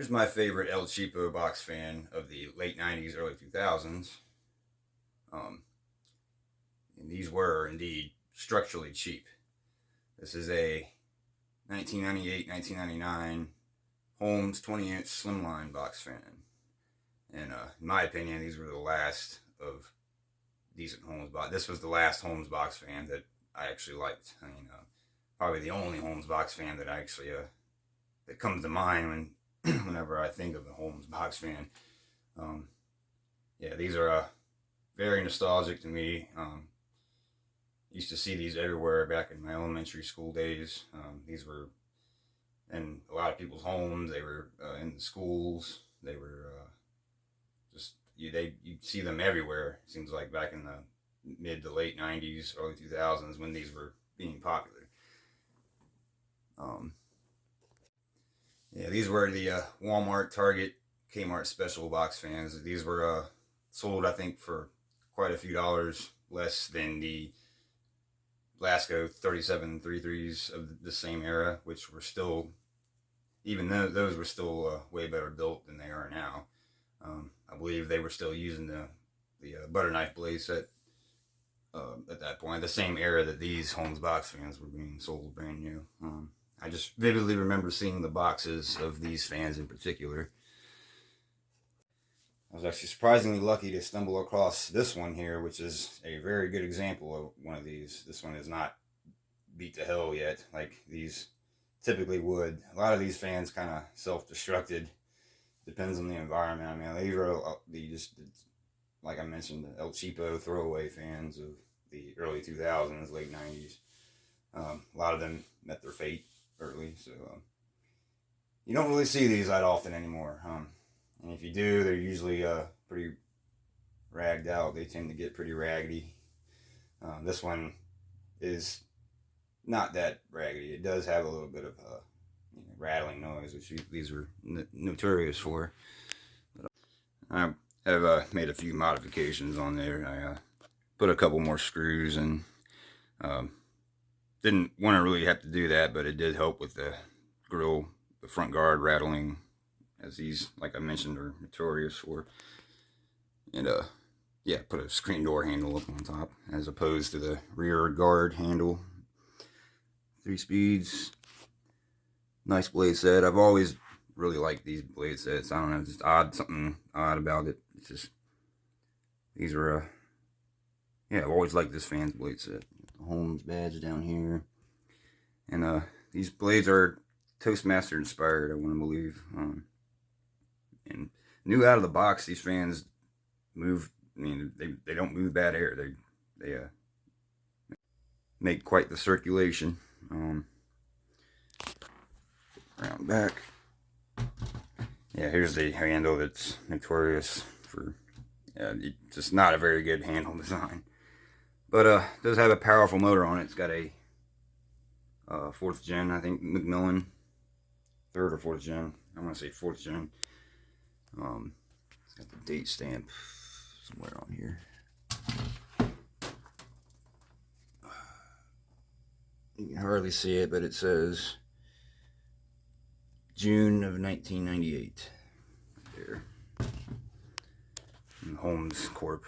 Here's my favorite El Cheapo box fan of the late 90s, early 2000s. And these were indeed structurally cheap. This is a 1998-1999 Holmes 20-inch slimline box fan. And in my opinion, these were the last of decent Holmes box. This was the last Holmes box fan that I actually liked. I mean, probably the only Holmes box fan that I actually that comes to mind whenever I think of the Holmes box fan. Yeah, these are very nostalgic to me. Used to see these everywhere back in my elementary school days. These were in a lot of people's homes. They were in the schools. They were just you'd see them everywhere. It seems like back in the mid to late 90s, early 2000s when these were being popular. Yeah, these were the Walmart, Target, Kmart special box fans. These were sold, I think, for quite a few dollars less than the Blasco 3733s of the same era, which were still, even though those were still way better built than they are now. I believe they were still using the butter knife blade set at that point, the same era that these Holmes box fans were being sold brand new. I just vividly remember seeing the boxes of these fans in particular. I was actually surprisingly lucky to stumble across this one here, which is a very good example of one of these. This one is not beat to hell yet, like these typically would. A lot of these fans kind of self-destructed. Depends on the environment. I mean, these are just, like I mentioned, the El Cheapo throwaway fans of the early 2000s, late 90s. A lot of them met their fate early, so you don't really see these that often anymore. And if you do, they're usually pretty ragged out. They tend to get pretty raggedy. This one is not that raggedy. It does have a little bit of rattling noise, which these were notorious for. But I have made a few modifications on there. I put a couple more screws and didn't want to really have to do that, but it did help with the grill, the front guard rattling, as these, like I mentioned, are notorious for. And yeah, put a screen door handle up on top as opposed to the rear guard handle. 3 speeds. Nice blade set. I've always really liked these blade sets. I don't know, just something odd about it. It's just, these are yeah, I've always liked this fan's blade set. The Holmes badge down here. And these blades are Toastmaster inspired, I want to believe. And new out of the box, these fans move. I mean, they don't move bad air. They make quite the circulation. Around back. Yeah, here's the handle that's notorious for just not a very good handle design. But it does have a powerful motor on it. It's got a 4th gen, I think, Macmillan. 3rd or 4th gen. I'm going to say 4th gen. It's got the date stamp somewhere on here. You can hardly see it, but it says June of 1998. There. And Holmes Corp.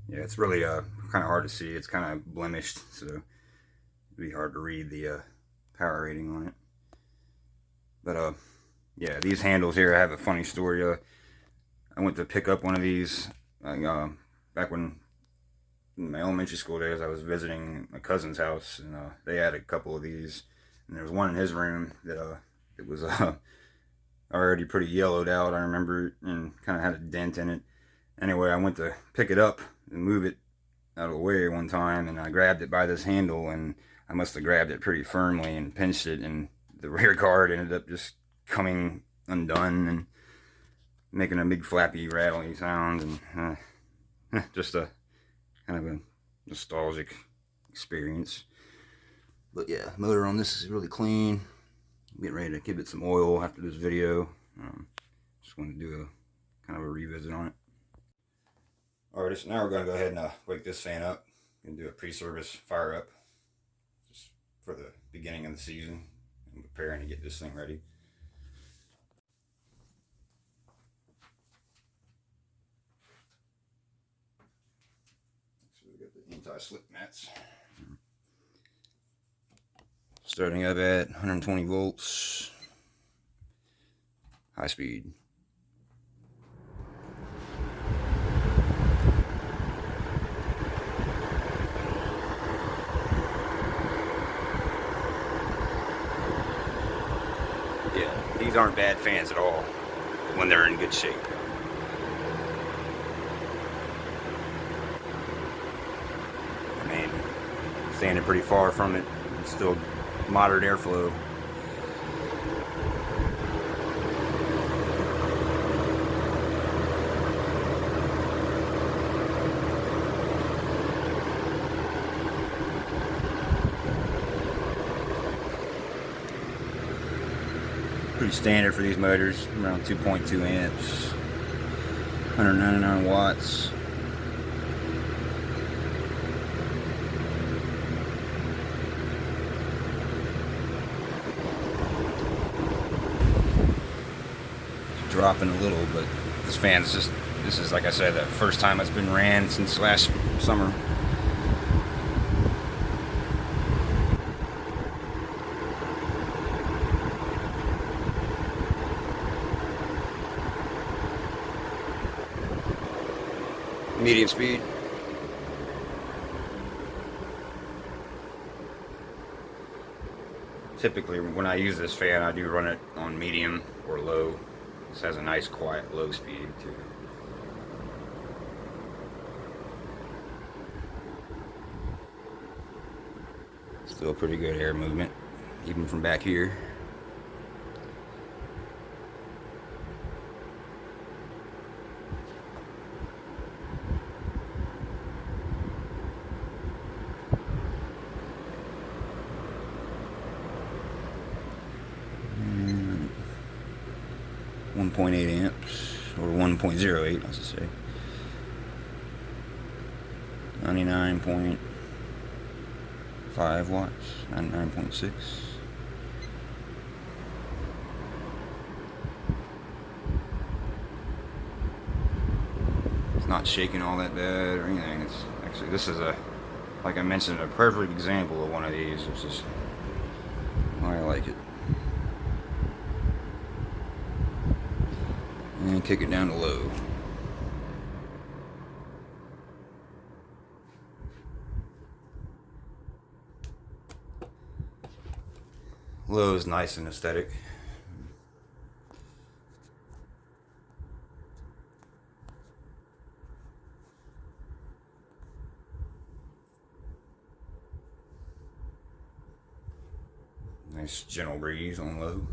Yeah, it's really kind of hard to see. It's kind of blemished, so it'd be hard to read the power rating on it. But yeah, these handles here, I have a funny story. I went to pick up one of these back when in my elementary school days. I was visiting my cousin's house, and they had a couple of these, and there was one in his room that it was already pretty yellowed out, I remember, and kind of had a dent in it. Anyway, I went to pick it up and move it out of the way one time, and I grabbed it by this handle, and I must have grabbed it pretty firmly and pinched it, and the rear guard ended up just coming undone and making a big flappy rattling sound, and just a kind of a nostalgic experience. But yeah, motor on this is really clean. I'm getting ready to give it some oil after this video. Just wanted to do a kind of a revisit on it. Alright, so now we're going to go ahead and wake this fan up and do a pre-service fire up just for the beginning of the season. I'm preparing to get this thing ready. anti-slip mats. Starting up at 120 volts, high speed. Yeah, these aren't bad fans at all when they're in good shape. I mean, standing pretty far from it, it's still moderate airflow. Pretty standard for these motors, around 2.2 amps, 199 watts. Dropping a little, but this fan's just, this is, like I said, the first time it's been ran since last summer. Medium speed. Typically when I use this fan, I do run it on medium or low. This has a nice quiet low speed too. Still pretty good air movement, even from back here. And 1.8 amps, or 1.08, I should say. 99.5 watts, 99.6. It's not shaking all that bad or anything. It's actually, this is a, like I mentioned, a perfect example of one of these, which is why I like it. And kick it down to low. Low is nice and aesthetic. Nice gentle breeze on low.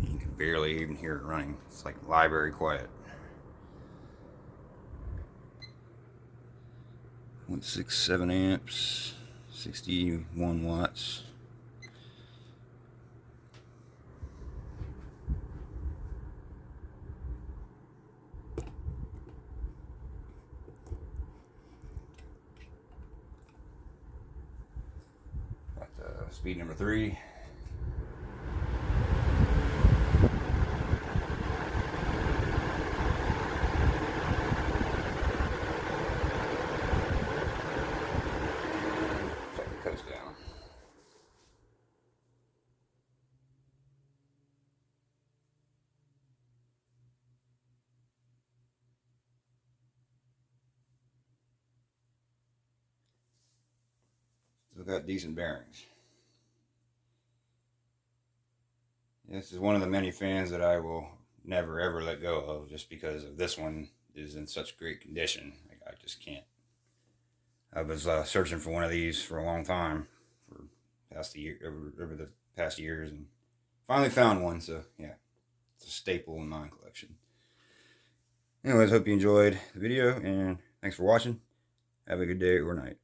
You can barely even hear it running. It's like library quiet. 1.67 amps, 61 watts. Got speed number 3. Down. Still got decent bearings. This is one of the many fans that I will never ever let go of, just because of this one is in such great condition. I just can't. I was searching for one of these for a long time, for over the past years, and finally found one. So yeah, it's a staple in my collection. Anyways, hope you enjoyed the video, and thanks for watching. Have a good day or night.